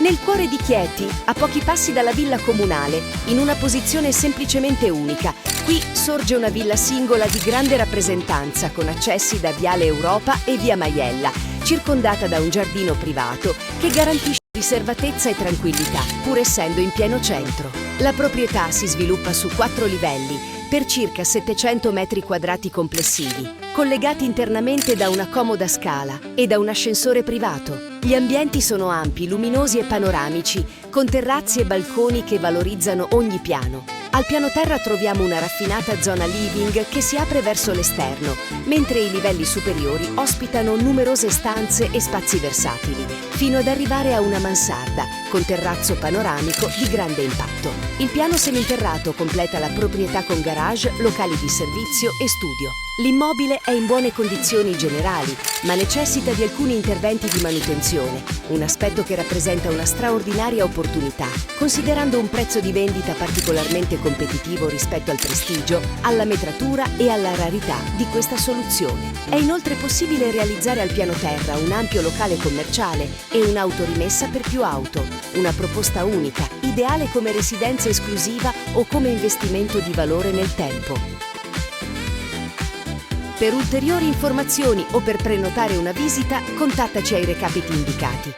Nel cuore di Chieti, a pochi passi dalla villa comunale, in una posizione semplicemente unica, qui sorge una villa singola di grande rappresentanza con accessi da Viale Europa e Via Maiella, circondata da un giardino privato che garantisce riservatezza e tranquillità, pur essendo in pieno centro. La proprietà si sviluppa su 4 livelli, per circa 700 metri quadrati complessivi, collegati internamente da una comoda scala e da un ascensore privato. Gli ambienti sono ampi, luminosi e panoramici, con terrazzi e balconi che valorizzano ogni piano. Al piano terra troviamo una raffinata zona living che si apre verso l'esterno, mentre i livelli superiori ospitano numerose stanze e spazi versatili, fino ad arrivare a una mansarda con terrazzo panoramico di grande impatto. Il piano seminterrato completa la proprietà con garage, locali di servizio e studio. L'immobile è in buone condizioni generali, ma necessita di alcuni interventi di manutenzione, un aspetto che rappresenta una straordinaria opportunità, considerando un prezzo di vendita particolarmente competitivo rispetto al prestigio, alla metratura e alla rarità di questa soluzione. È inoltre possibile realizzare al piano terra un ampio locale commerciale e un'autorimessa per più auto, una proposta unica, ideale come residenza esclusiva o come investimento di valore nel tempo. Per ulteriori informazioni o per prenotare una visita, contattaci ai recapiti indicati.